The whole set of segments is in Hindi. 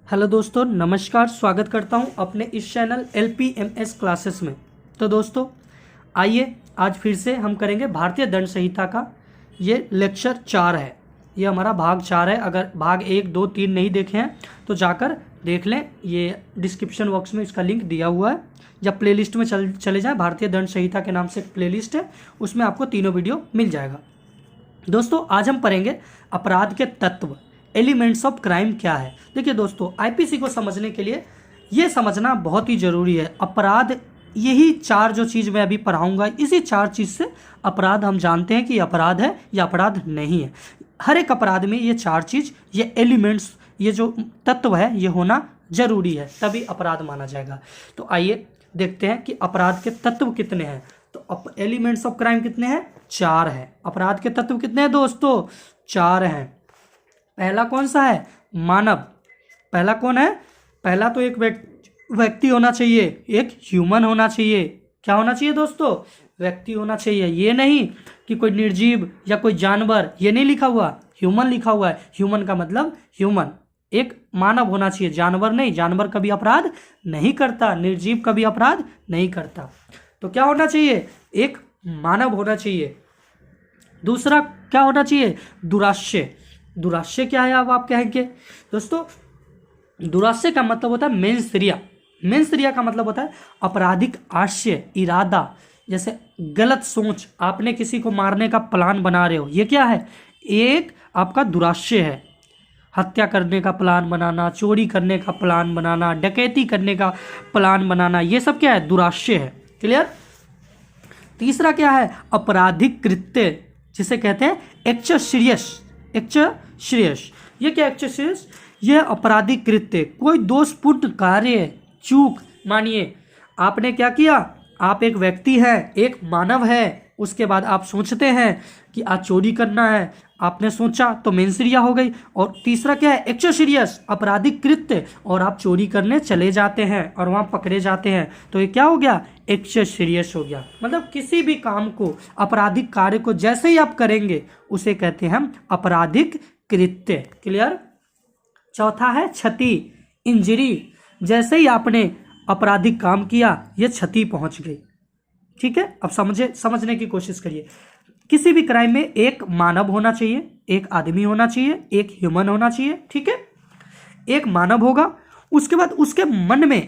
हेलो दोस्तों, नमस्कार। स्वागत करता हूं अपने इस चैनल LPMS क्लासेस में। तो दोस्तों आइए आज फिर से हम करेंगे भारतीय दंड संहिता का ये लेक्चर 4 है। ये हमारा भाग 4 है। अगर भाग 1, 2, 3 नहीं देखे हैं तो जाकर देख लें। ये डिस्क्रिप्शन बॉक्स में इसका लिंक दिया हुआ है। जब प्लेलिस्ट में चले जाएँ, भारतीय दंड संहिता के नाम से एक प्लेलिस्ट है, उसमें आपको तीनों वीडियो मिल जाएगा। दोस्तों आज हम पढ़ेंगे अपराध के तत्व, एलिमेंट्स ऑफ क्राइम क्या है। देखिए दोस्तों, आईपीसी को समझने के लिए ये समझना बहुत ही ज़रूरी है। अपराध, यही 4 जो चीज़ मैं अभी पढ़ाऊंगा, इसी 4 चीज़ से अपराध हम जानते हैं कि अपराध है या अपराध नहीं है। हर एक अपराध में ये 4 चीज़, ये एलिमेंट्स, ये जो तत्व है, ये होना जरूरी है, तभी अपराध माना जाएगा। तो आइए देखते हैं कि अपराध के तत्व कितने हैं। तो एलिमेंट्स ऑफ क्राइम कितने हैं? 4 है। अपराध के तत्व कितने हैं दोस्तों? 4 हैं। पहला कौन सा है? मानव। पहला कौन है? पहला तो एक व्यक्ति होना चाहिए, एक ह्यूमन होना चाहिए। क्या होना चाहिए दोस्तों? व्यक्ति होना चाहिए। ये नहीं कि कोई निर्जीव या कोई जानवर, ये नहीं लिखा हुआ, ह्यूमन लिखा हुआ है। ह्यूमन का मतलब ह्यूमन, एक मानव होना चाहिए, जानवर नहीं। जानवर कभी अपराध नहीं करता, निर्जीव कभी अपराध नहीं करता। तो क्या होना चाहिए? एक मानव होना चाहिए। दूसरा क्या होना चाहिए? दुराश्य। दुराश्य क्या है अब आप कहेंगे? दोस्तों दुराश्य का मतलब होता है मेंसरिया। मेंसरिया का मतलब होता है आपराधिक आशय, इरादा। जैसे गलत सोच, आपने किसी को मारने का प्लान बना रहे हो, ये क्या है? एक आपका दुराश्य है। हत्या करने का प्लान बनाना, चोरी करने का प्लान बनाना, डकैती करने का प्लान बनाना, ये सब क्या है? दुराश्य है। क्लियर? तीसरा क्या है? आपराधिक कृत्य, जिसे कहते हैं एक्सोसियस। एक्सोसियस, ये क्या? एक्सोसियस, यह आपराधिक कृत्य, कोई दोषपूर्ण कार्य, चूक। मानिए आपने क्या किया, आप एक व्यक्ति हैं, एक मानव है, उसके बाद आप सोचते हैं कि आज चोरी करना है, आपने सोचा तो मेंसरिया हो गई। और तीसरा क्या है? एक्सोसियस, आपराधिक कृत्य, और आप चोरी करने चले जाते हैं और वहाँ पकड़े जाते हैं, तो ये क्या हो गया? एक्सोसियस हो गया। मतलब किसी भी काम को, आपराधिक कार्य को जैसे ही आप करेंगे उसे कहते हैं हम आपराधिक कृत्य। क्लियर? चौथा है क्षति, इंजरी। जैसे ही आपने आपराधिक काम किया, ये क्षति पहुंच गई। ठीक है, अब समझने की कोशिश करिए। किसी भी क्राइम में एक मानव होना चाहिए, एक आदमी होना चाहिए, एक ह्यूमन होना चाहिए। ठीक है, एक मानव होगा, उसके बाद उसके मन में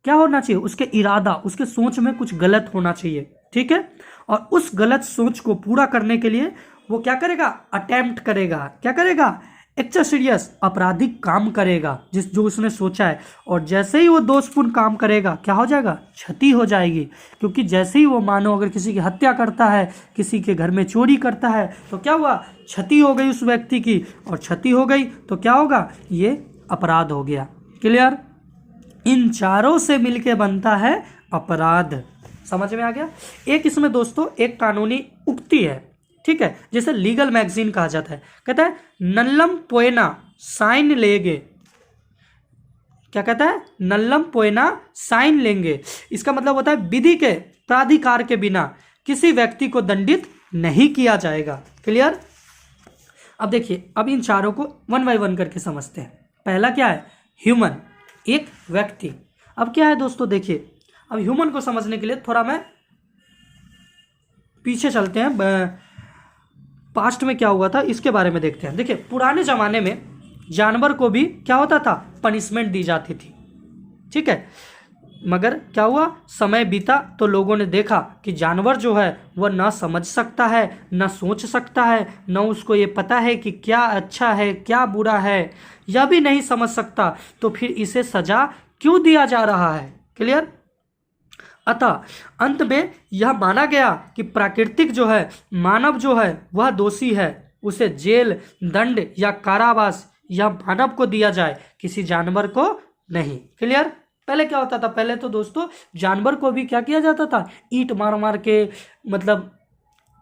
क्या होना चाहिए? उसके इरादा, उसके सोच में कुछ गलत होना चाहिए। ठीक है, और उस गलत सोच को पूरा करने के लिए वो क्या करेगा? अटेम्प्ट करेगा। क्या करेगा? एक्सोसियस, आपराधिक काम करेगा जो उसने सोचा है। और जैसे ही वो दोषपूर्ण काम करेगा, क्या हो जाएगा? क्षति हो जाएगी। क्योंकि जैसे ही वो, मानो अगर किसी की हत्या करता है, किसी के घर में चोरी करता है, तो क्या हुआ? क्षति हो गई उस व्यक्ति की, और क्षति हो गई तो क्या होगा? ये अपराध हो गया। क्लियर? इन चारों से मिलके बनता है अपराध। समझ में आ गया? एक इसमें दोस्तों एक कानूनी उक्ति है। ठीक है, जैसे लीगल मैगजीन कहा जाता है, कहता है नल्लम पोएना साइन लेंगे। क्या कहता है? नल्लम पोएना साइन लेंगे। इसका मतलब होता है विधि के प्राधिकार के बिना किसी व्यक्ति को दंडित नहीं किया जाएगा। क्लियर? अब देखिए, अब इन चारों को वन बाय वन करके समझते हैं। पहला क्या है? ह्यूमन, एक व्यक्ति। अब क्या है दोस्तों, देखिए, अब ह्यूमन को समझने के लिए थोड़ा मैं पीछे चलते हैं। पास्ट में क्या हुआ था इसके बारे में देखते हैं। देखिए, पुराने जमाने में जानवर को भी क्या होता था? पनिशमेंट दी जाती थी। ठीक है, मगर क्या हुआ? समय बीता तो लोगों ने देखा कि जानवर जो है वह ना समझ सकता है, ना सोच सकता है, ना उसको ये पता है कि क्या अच्छा है क्या बुरा है, यह भी नहीं समझ सकता, तो फिर इसे सजा क्यों दिया जा रहा है? क्लियर? अतः अंत में यह माना गया कि प्राकृतिक जो है, मानव जो है, वह दोषी है, उसे जेल, दंड या कारावास या मानव को दिया जाए, किसी जानवर को नहीं। क्लियर? पहले क्या होता था? पहले तो दोस्तों जानवर को भी क्या किया जाता था? ईंट मार मार के, मतलब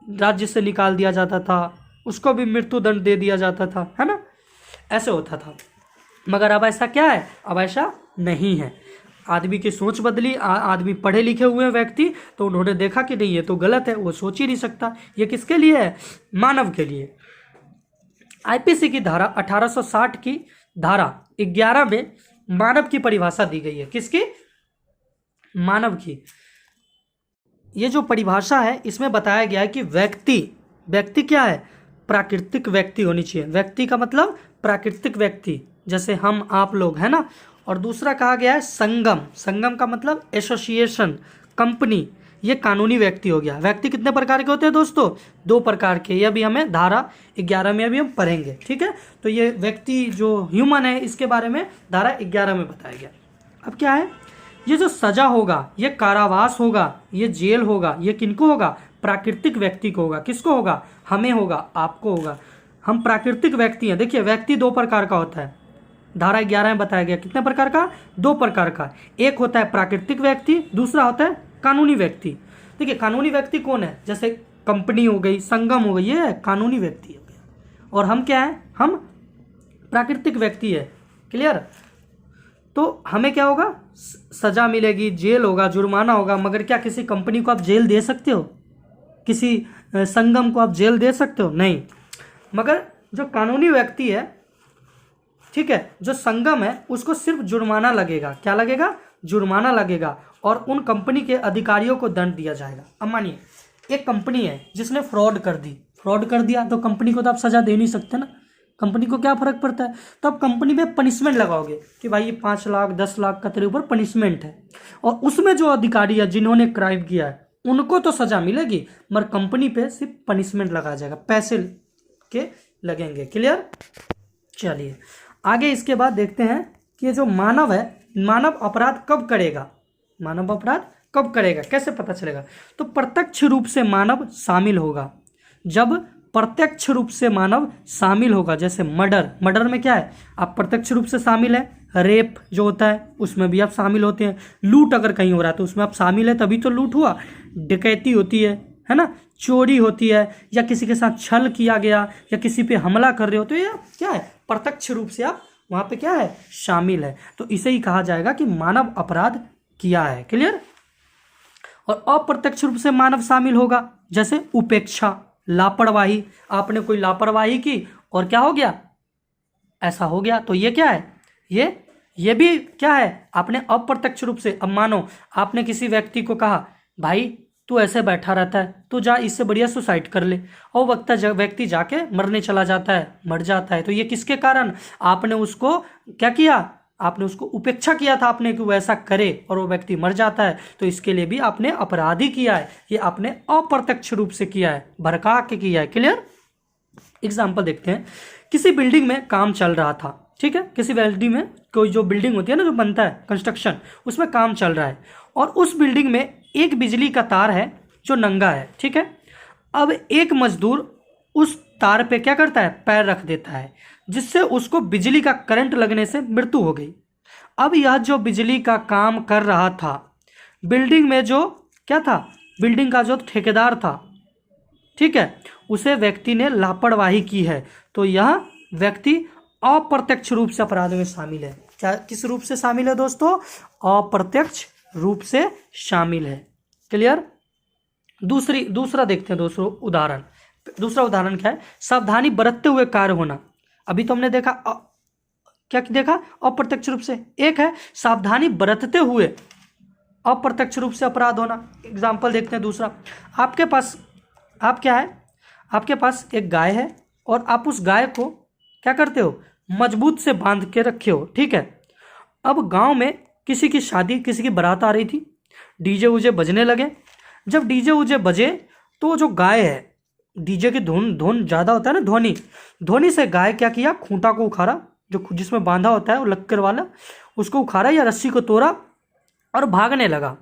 राज्य से निकाल दिया जाता था, उसको भी मृत्यु दंड दे दिया जाता था, है ना? ऐसे होता था। मगर अब ऐसा क्या है? अब ऐसा नहीं है। आदमी की सोच बदली। आदमी पढ़े लिखे हुए व्यक्ति, तो उन्होंने देखा कि नहीं, ये तो गलत है, वो सोच ही नहीं सकता। ये किसके लिए है? मानव के लिए। आईपीसी की धारा 1860 की धारा 11 में मानव की परिभाषा दी गई है। किसकी? मानव की। ये जो परिभाषा है इसमें बताया गया है कि व्यक्ति क्या है? प्राकृतिक व्यक्ति होनी चाहिए। व्यक्ति का मतलब प्राकृतिक व्यक्ति, जैसे हम आप लोग, है ना। और दूसरा कहा गया है संगम का मतलब एसोसिएशन, कंपनी, ये कानूनी व्यक्ति हो गया। व्यक्ति कितने प्रकार के होते हैं दोस्तों? 2 प्रकार के। ये अभी हमें धारा 11 में अभी हम पढ़ेंगे, ठीक है। तो ये व्यक्ति जो ह्यूमन है इसके बारे में धारा 11 में बताया गया। अब क्या है? ये जो सजा होगा, ये कारावास होगा, ये जेल होगा, ये किनको होगा? प्राकृतिक व्यक्ति को होगा। किसको होगा? हमें होगा, आपको होगा। हम प्राकृतिक व्यक्ति हैं। देखिए, व्यक्ति 2 प्रकार का होता है। धारा 11 में बताया गया कितने प्रकार का? 2 प्रकार का। एक होता है प्राकृतिक व्यक्ति, दूसरा होता है कानूनी व्यक्ति। देखिए, कानूनी व्यक्ति कौन है? जैसे कंपनी हो गई, संगम हो गई, ये कानूनी व्यक्ति हो गया। और हम क्या है? हम प्राकृतिक व्यक्ति है। क्लियर? तो हमें क्या होगा? सजा मिलेगी, जेल होगा, जुर्माना होगा। मगर क्या किसी कंपनी को आप जेल दे सकते हो? किसी संगम को आप जेल दे सकते हो? नहीं। मगर जो कानूनी व्यक्ति है, ठीक है, जो संगम है, उसको सिर्फ जुर्माना लगेगा। क्या लगेगा? जुर्माना लगेगा। और उन कंपनी के अधिकारियों को दंड दिया जाएगा। अब मानिए एक कंपनी है जिसने फ्रॉड कर दिया, तो कंपनी को तो आप सजा दे नहीं सकते ना। कंपनी को क्या फर्क पड़ता है? तो आप कंपनी पे पनिशमेंट लगाओगे कि भाई ये 5 लाख 10 लाख का तेरे ऊपर पनिशमेंट है। और उसमें जो अधिकारी है जिन्होंने क्राइम किया है उनको तो सजा मिलेगी, मगर कंपनी पे सिर्फ पनिशमेंट लगाया जाएगा, पैसे के लगेंगे। क्लियर? चलिए आगे इसके बाद देखते हैं कि ये जो मानव है, मानव अपराध कब करेगा? कैसे पता चलेगा? तो प्रत्यक्ष रूप से मानव शामिल होगा। जब प्रत्यक्ष रूप से मानव शामिल होगा, जैसे मर्डर में क्या है? आप प्रत्यक्ष रूप से शामिल है। रेप जो होता है उसमें भी आप शामिल होते हैं। लूट अगर कहीं हो रहा है तो उसमें आप शामिल है, तभी तो लूट हुआ। डकैती होती है ना, चोरी होती है, या किसी के साथ छल किया गया, या किसी पे हमला कर रहे हो, तो ये क्या है? प्रत्यक्ष रूप से आप वहां पे क्या है? शामिल है। तो इसे ही कहा जाएगा कि मानव अपराध किया है। क्लियर? और अप्रत्यक्ष रूप से मानव शामिल होगा, जैसे उपेक्षा, लापरवाही। आपने कोई लापरवाही की और क्या हो गया? ऐसा हो गया, तो ये क्या है? ये भी क्या है? आपने अप्रत्यक्ष रूप से। अब मानो आपने किसी व्यक्ति को कहा, भाई तू ऐसे बैठा रहता है, तू जा इससे बढ़िया सुसाइड कर ले, और व्यक्ति जाके मरने चला जाता है, मर जाता है। तो ये किसके कारण? आपने उसको क्या किया? आपने उसको उपेक्षा किया था आपने कि वो ऐसा करे, और वो व्यक्ति मर जाता है। तो इसके लिए भी आपने अपराध ही किया है। ये आपने अप्रत्यक्ष रूप से किया है, भड़का के किया है। क्लियर? एग्जाम्पल देखते हैं। किसी बिल्डिंग में काम चल रहा था, ठीक है, किसी बिल्डिंग में, कोई जो बिल्डिंग होती है ना, जो बनता है कंस्ट्रक्शन, उसमें काम चल रहा है, और उस बिल्डिंग में एक बिजली का तार है जो नंगा है, ठीक है। अब एक मजदूर उस तार पे क्या करता है? पैर रख देता है, जिससे उसको बिजली का करंट लगने से मृत्यु हो गई। अब यह जो बिजली का काम कर रहा था, बिल्डिंग में जो क्या था? बिल्डिंग का जो ठेकेदार था, ठीक है, उसे व्यक्ति ने लापरवाही की है। तो यह व्यक्ति अप्रत्यक्ष रूप से अपराध में शामिल है। क्या किस रूप से शामिल है दोस्तों? अप्रत्यक्ष रूप से शामिल है। क्लियर? दूसरा देखते हैं दोस्तों उदाहरण। दूसरा उदाहरण क्या है? सावधानी बरतते हुए कार्य होना। अभी तो हमने देखा क्या देखा? अप्रत्यक्ष रूप से। एक है सावधानी बरतते हुए अप्रत्यक्ष रूप से अपराध होना। एग्जाम्पल देखते हैं दूसरा। आपके पास एक गाय है, और आप उस गाय को क्या करते हो? मजबूत से बांध के रखे हो, ठीक है। अब गांव में किसी की शादी, किसी की बारात आ रही थी, डीजे उजे बजने लगे। जब डीजे उजे बजे तो जो गाय है, डीजे की धुन ज़्यादा होता है ना, ध्वनि से गाय क्या किया? खूंटा को उखाड़ा, जो जिसमें बांधा होता है वो लक्कर वाला, उसको उखाड़ा या रस्सी को तोड़ा और भागने लगा।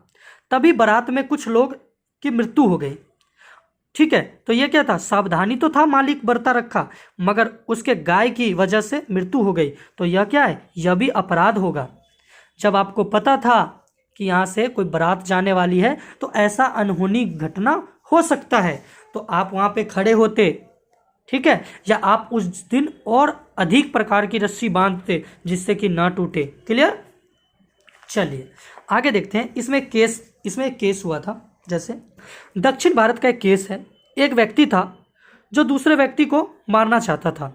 तभी बारात में कुछ लोग की मृत्यु हो गई, ठीक है। तो ये क्या था? सावधानी तो था, मालिक बरता रखा, मगर उसके गाय की वजह से मृत्यु हो गई। तो यह क्या है? यह भी अपराध होगा। जब आपको पता था कि यहाँ से कोई बारात जाने वाली है, तो ऐसा अनहोनी घटना हो सकता है, तो आप वहाँ पे खड़े होते, ठीक है, या आप उस दिन और अधिक प्रकार की रस्सी बांधते जिससे कि ना टूटे। क्लियर? चलिए आगे देखते हैं। इसमें एक केस हुआ था। जैसे दक्षिण भारत का एक केस है। एक व्यक्ति था जो दूसरे व्यक्ति को मारना चाहता था,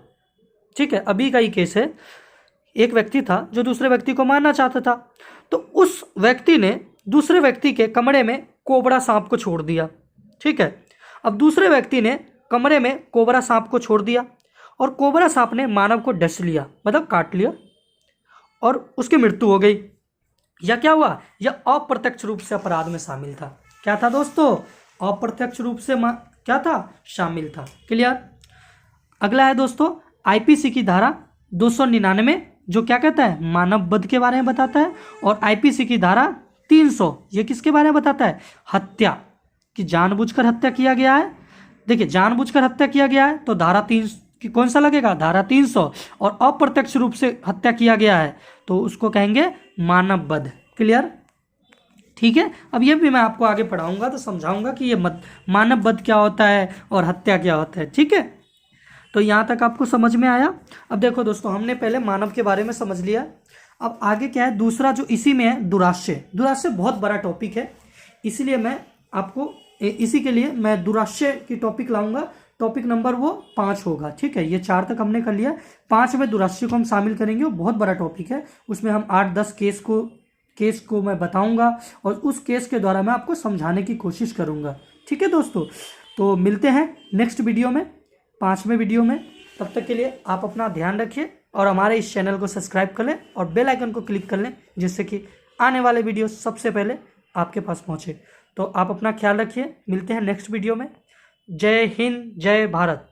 ठीक है, अभी का ही केस है। एक व्यक्ति था जो दूसरे व्यक्ति को मारना चाहता था, तो उस व्यक्ति ने दूसरे व्यक्ति के कमरे में कोबरा सांप को छोड़ दिया। ठीक है, अब दूसरे व्यक्ति ने कमरे में कोबरा सांप को छोड़ दिया और कोबरा सांप ने मानव को डस लिया, मतलब काट लिया, और उसकी मृत्यु हो गई। या क्या हुआ, यह अप्रत्यक्ष रूप से अपराध में शामिल था। क्या था दोस्तों, अप्रत्यक्ष रूप से क्या था, शामिल था। क्लियर। अगला है दोस्तों आईपीसी की धारा 299, जो क्या कहता है, मानव वध के बारे में बताता है। और आईपीसी की धारा 300, ये किसके बारे में बताता है, हत्या कि जानबूझकर हत्या किया गया है। देखिए, जानबूझकर हत्या किया गया है तो धारा 3 कि कौन सा लगेगा, धारा 300। और अप्रत्यक्ष रूप से हत्या किया गया है तो उसको कहेंगे मानव वध। क्लियर। ठीक है, अब ये भी मैं आपको आगे पढ़ाऊंगा तो समझाऊंगा कि ये मानव वध क्या होता है और हत्या क्या होता है। ठीक है, तो यहाँ तक आपको समझ में आया। अब देखो दोस्तों, हमने पहले मानव के बारे में समझ लिया। अब आगे क्या है, दूसरा जो इसी में है, दुराशय। दुराशय बहुत बड़ा टॉपिक है, इसलिए मैं आपको इसी के लिए मैं दुराशय की टॉपिक लाऊंगा। टॉपिक नंबर वो 5 होगा। ठीक है, ये 4 तक हमने कर लिया, 5 में दुराशय को हम शामिल करेंगे। वो बहुत बड़ा टॉपिक है, उसमें हम 8-10 केस को मैं बताऊंगा और उस केस के द्वारा मैं आपको समझाने की कोशिश करूंगा। ठीक है दोस्तों, तो मिलते हैं नेक्स्ट वीडियो में, 5वें वीडियो में। तब तक के लिए आप अपना ध्यान रखिए और हमारे इस चैनल को सब्सक्राइब कर लें और बेल आइकन को क्लिक कर लें, जिससे कि आने वाले वीडियो सबसे पहले आपके पास पहुंचे। तो आप अपना ख्याल रखिए, मिलते हैं नेक्स्ट वीडियो में। जय हिंद, जय भारत।